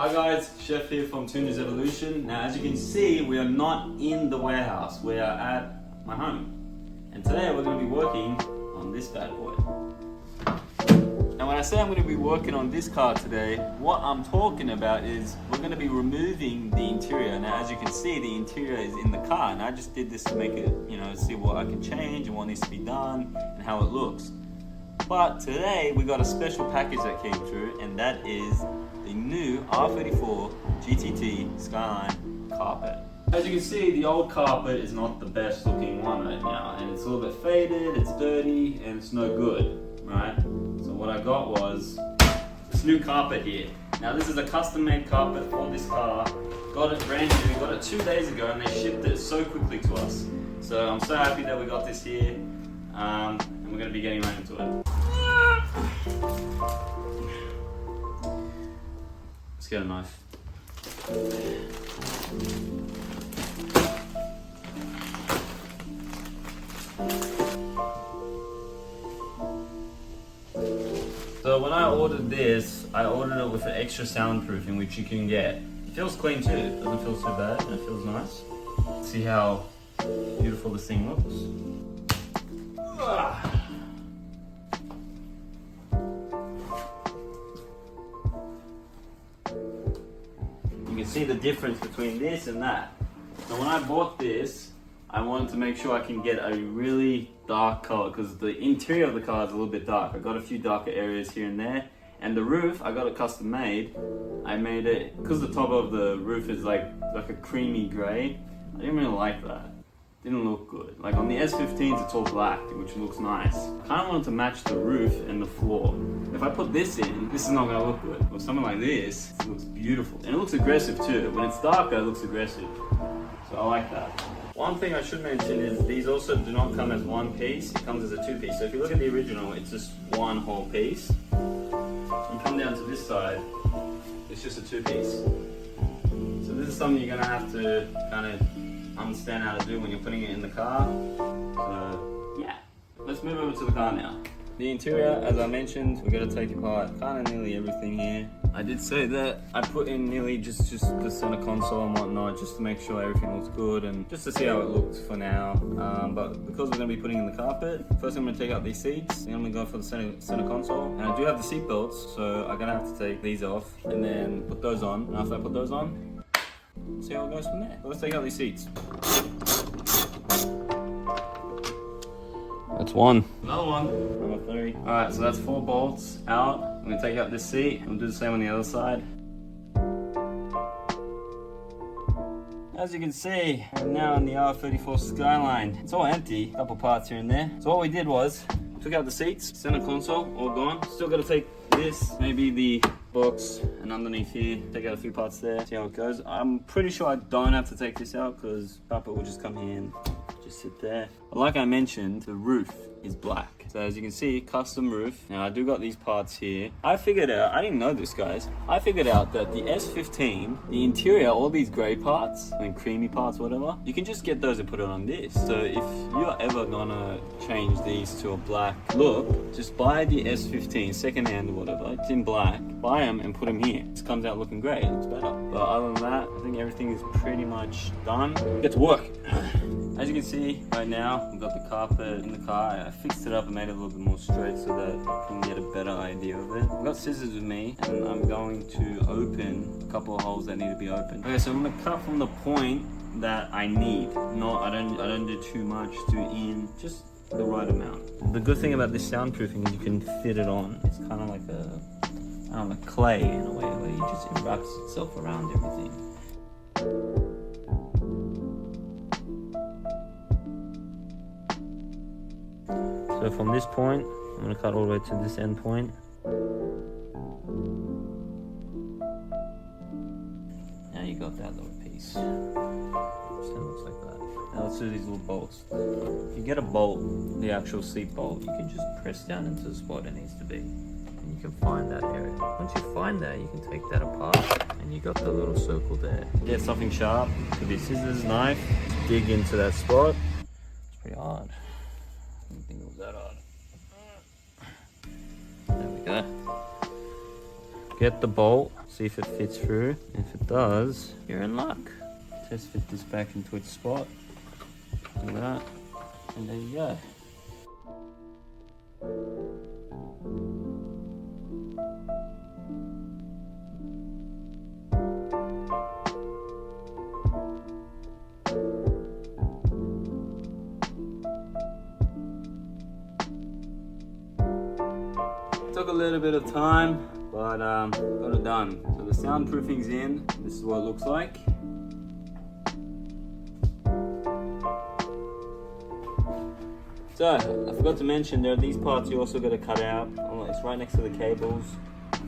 Hi guys, Chef here from Tuners Evolution. Now as you can see, we are not in the warehouse, we are at my home. And today we're going to be working on this bad boy. Now when I say I'm going to be working on this car today, what I'm talking about is we're going to be removing the interior. Now as you can see, the interior is in the car, and I just did this to make it, see what I can change and what needs to be done and how it looks. But today we got a special package that came through, and that is the new R34 GTT Skyline carpet. As you can see, the old carpet is not the best looking one right now, and it's a little bit faded, it's dirty, and it's no good, right? So what I got was this new carpet here. Now this is a custom made carpet for this car. Got it brand new, got it 2 days ago, and they shipped it so quickly to us. So I'm so happy that we got this here, and we're going to be getting right into it. Let's get a knife. So when I ordered this, I ordered it with an extra soundproofing, which you can get. It feels clean too, it doesn't feel so bad, and it feels nice. See how beautiful this thing looks? You can see the difference between this and that. So when I bought this, I wanted to make sure I can get a really dark color, because the interior of the car is a little bit dark. I got a few darker areas here and there. And the roof, I got it custom made. I made it, because the top of the roof is like a creamy gray. I didn't really like that. Didn't look good. Like on the S15s, it's all black, which looks nice. I kind of wanted to match the roof and the floor. If I put this in, this is not gonna look good. With something like this, it looks beautiful. And it looks aggressive too. When it's darker, it looks aggressive. So I like that. One thing I should mention is these also do not come as one piece. It comes as a two-piece. So if you look at the original, it's just one whole piece. You come down to this side, it's just a two-piece. So this is something you're gonna have to kind of understand how to do when you're putting it in the car. So yeah, let's move over to the car now. The interior, as I mentioned, we're gonna take apart kind of nearly everything here. I did say that I put in nearly just the center console and whatnot, just to make sure everything looks good and just to see how it looks for now. But because we're gonna be putting in the carpet, first I'm gonna take out these seats, then I'm gonna go for the center console. And I do have the seat belts, so I'm gonna have to take these off and then put those on. And after I put those on, see how it goes from there. So let's take out these seats. That's one. Another one. Number 3. Alright, so that's 4 bolts out. I'm gonna take out this seat. We'll do the same on the other side. As you can see, I'm now in the R34 Skyline. It's all empty, a couple parts here and there. So what we did was, took out the seats, center console, all gone. Still gotta take this, maybe the box, and underneath here, take out a few parts there, see how it goes. I'm pretty sure I don't have to take this out because carpet will just come here and just sit there. But like I mentioned, the roof is black. So as you can see, custom roof. Now I do got these parts here. I figured out, I didn't know this guys, I figured out that the S15, the interior, all these gray parts, I mean creamy parts, whatever, you can just get those and put it on this. So if you're ever gonna change these to a black look, just buy the S15 secondhand or whatever, it's in black, buy them and put them here. This comes out looking great, it looks better. But other than that, I think everything is pretty much done. Get to work. As you can see right now, we've got the carpet in the car. I fixed it up and made it a little bit more straight so that I can get a better idea of it. I've got scissors with me and I'm going to open a couple of holes that need to be opened. Okay, so I'm gonna cut from the point that I need. I don't do too much to in, just the right amount. The good thing about this soundproofing is you can fit it on. It's kind of like a clay in a way where it wraps itself around everything. So from this point, I'm going to cut all the way to this end point. Now you got that little piece. So it looks like that. Now let's do these little bolts. If you get a bolt, the actual seat bolt, you can just press down into the spot it needs to be. And you can find that area. Once you find that, you can take that apart and you got the little circle there. Get something sharp, could be scissors, knife, dig into that spot. It's pretty hard. I didn't think it was that hard. There we go. get the bolt, see if it fits through. If it does, you're in luck. Just fit this back into its spot. Like that. And there you go. Took a little bit of time, but got it done. So the soundproofing's in. This is what it looks like. So I forgot to mention, there are these parts you also got to cut out. It's right next to the cables.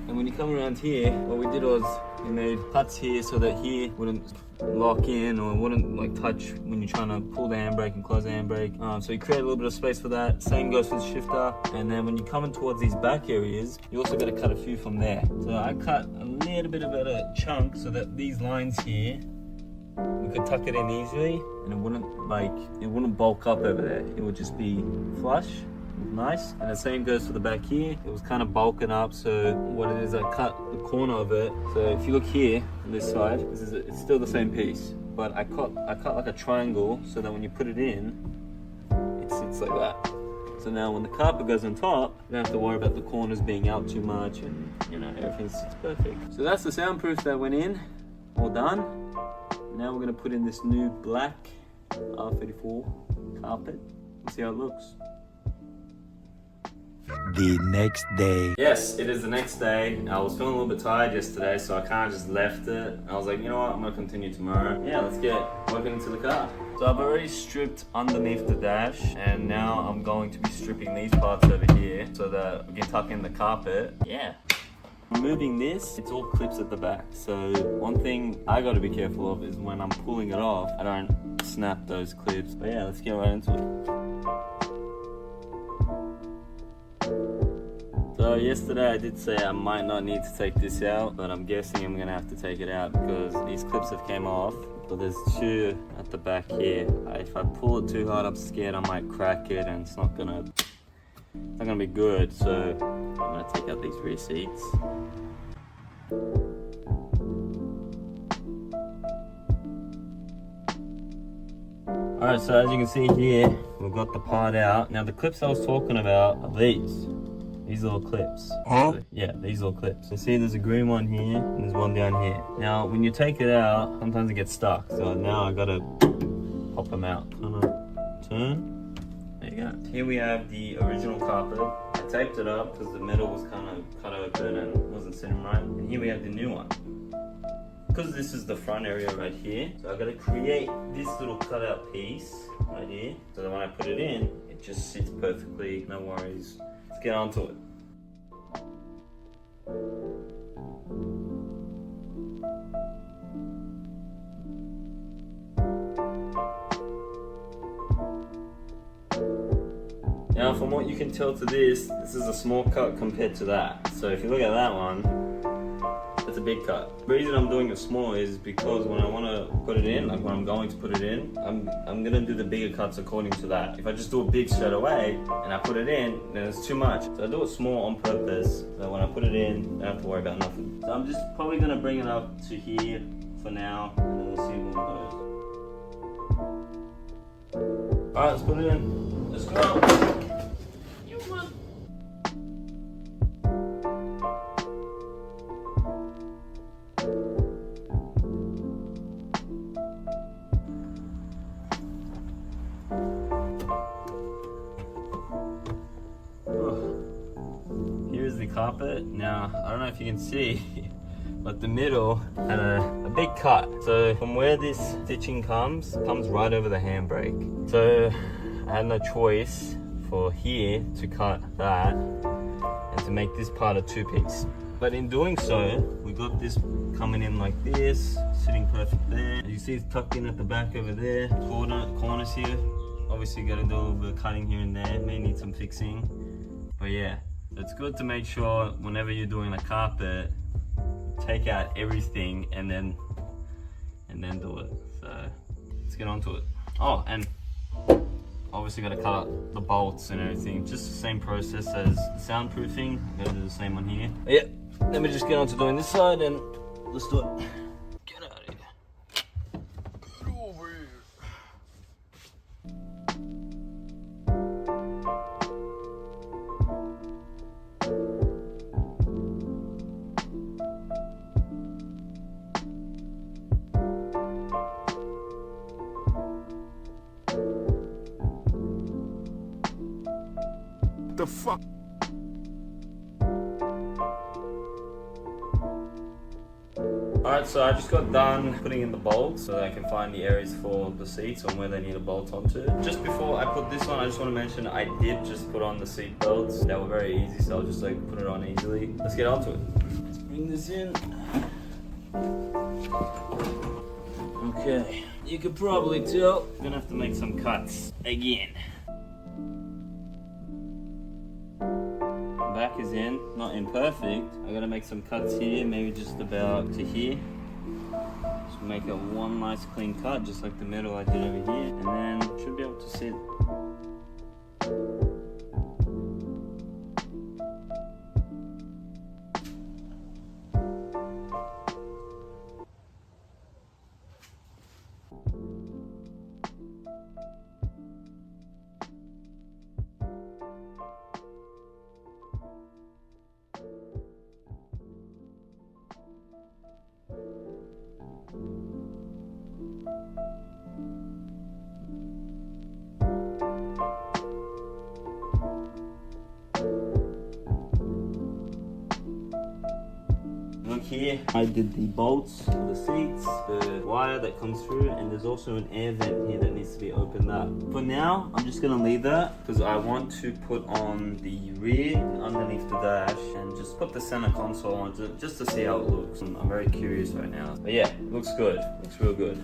And when you come around here, what we did was we made cuts here so that here wouldn't lock in or wouldn't like touch when you're trying to pull the handbrake and close the handbrake. So you create a little bit of space for that. Same goes for the shifter. And then when you're coming towards these back areas, you also got to cut a few from there. So I cut a little bit of a chunk so that these lines here, we could tuck it in easily and it wouldn't bulk up over there. It would just be flush. Nice. And the same goes for the back here. It was kind of bulking up, so what it is, I cut the corner of it. So if you look here on this side, it's still the same piece, but I cut like a triangle so that when you put it in, it sits like that. So now when the carpet goes on top, you don't have to worry about the corners being out too much, and you know, everything sits perfect. So that's the soundproof that went in, all done. Now we're gonna put in this new black R34 carpet and see how it looks. The next day. Yes, it is the next day. I was feeling a little bit tired yesterday, so I kind of just left it. I was like, you know what, I'm gonna continue tomorrow. Yeah, let's get working into the car. So I've already stripped underneath the dash, and now I'm going to be stripping these parts over here so that we can tuck in the carpet. Yeah. Removing this, it's all clips at the back. So one thing I gotta be careful of is when I'm pulling it off, I don't snap those clips. But yeah, let's get right into it. So yesterday I did say I might not need to take this out, but I'm guessing I'm gonna have to take it out because these clips have came off. But there's two at the back here. If I pull it too hard, I'm scared I might crack it and it's not gonna be good. So I'm gonna take out these rear seats. Alright, so as you can see here, we've got the part out. Now the clips I was talking about are these little clips. Huh? So, yeah, these little clips. You see there's a green one here and there's one down here. Now when you take it out, sometimes it gets stuck. So now I gotta pop them out. Kind of turn. There you go. Here we have the original carpet. I taped it up because the metal was kind of cut open and wasn't sitting right. And here we have the new one. Because this is the front area right here, so I gotta create this little cutout piece right here, so that when I put it in, it just sits perfectly, no worries. Let's get onto it. Now from what you can tell to this is a small cut compared to that. So if you look at that one, it's a big cut. The reason I'm doing it small is because when I want to put it in, like when I'm going to put it in, I'm gonna do the bigger cuts according to that. If I just do it big straight away and I put it in, then it's too much. So I do it small on purpose, so when I put it in, I don't have to worry about nothing. So I'm just probably gonna bring it up to here for now, and then we'll see where it goes. Alright, let's put it in. Let's go. Here's the carpet. Now, I don't know if you can see, but the middle had a big cut. So from where this stitching comes right over the handbrake. So I had no choice for here to cut that and to make this part a two-piece. But in doing so, we got this coming in like this, sitting perfect there. As you see, it's tucked in at the back over there. Corners here. Obviously, you gotta do a little bit of cutting here and there. May need some fixing. But yeah, it's good to make sure whenever you're doing a carpet, take out everything and then do it. So let's get onto it. Oh, and obviously got to cut out the bolts and everything. Just the same process as soundproofing. Gotta do the same one here. But yeah, Let me just get on to doing this side and let's do it. Get out of here. Get over here. The fuck? Alright, so I just got done putting in the bolts so that I can find the areas for the seats and where they need a bolt onto. Just before I put this on, I just want to mention I did just put on the seat belts. They were very easy, so I'll just like put it on easily. Let's get onto it. Let's bring this in. Okay, you could probably tell I'm gonna have to make some cuts again. Back is in, not imperfect. I gotta make some cuts here, maybe just about to here. Just make it one nice clean cut, just like the metal I did over here, and then should be able to sit. Look here, I did the bolts for the seats, the wire that comes through, and there's also an air vent here that needs to be opened up. For now, I'm just gonna leave that because I want to put on the rear underneath the dash and just put the center console on just to see how it looks. I'm very curious right now. But yeah, it looks good, looks real good.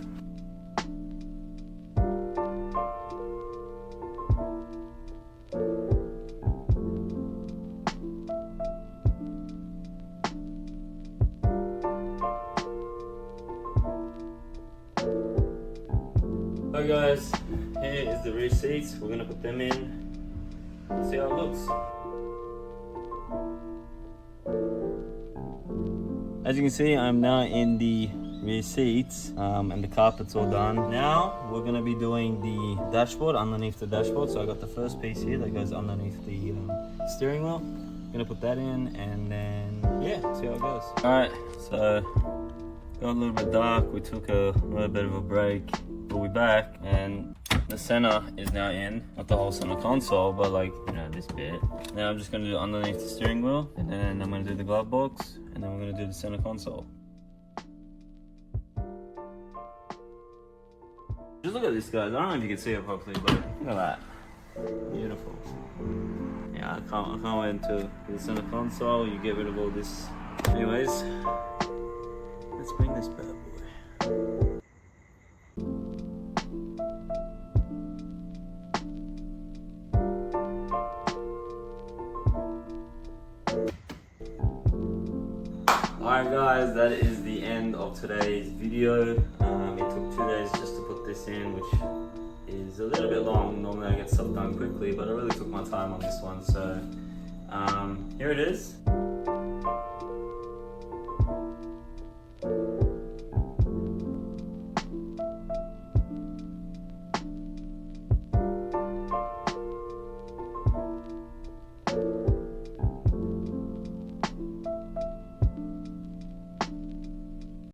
So guys, here is the rear seats. We're gonna put them in. See how it looks. As you can see, I'm now in the rear seats and the carpet's all done. Now we're gonna be doing the dashboard, underneath the dashboard. So I got the first piece here that goes underneath the steering wheel. Gonna put that in and then yeah, see how it goes. Alright, so got a little bit dark. We took a little bit of a break. We'll be back and the center is now in, not the whole center console, but like, you know, this bit. Now I'm just gonna do underneath the steering wheel, and then I'm gonna do the glove box, and then we're gonna do the center console. Just look at this, guys. I don't know if you can see it properly, but look at that. Beautiful. Yeah, I can't wait until the center console, you get rid of all this. Anyways, let's bring this bad boy. Alright guys, that is the end of today's video. It took 2 days just to put this in, which is a little bit long. Normally I get stuff done quickly, but I really took my time on this one. So here it is.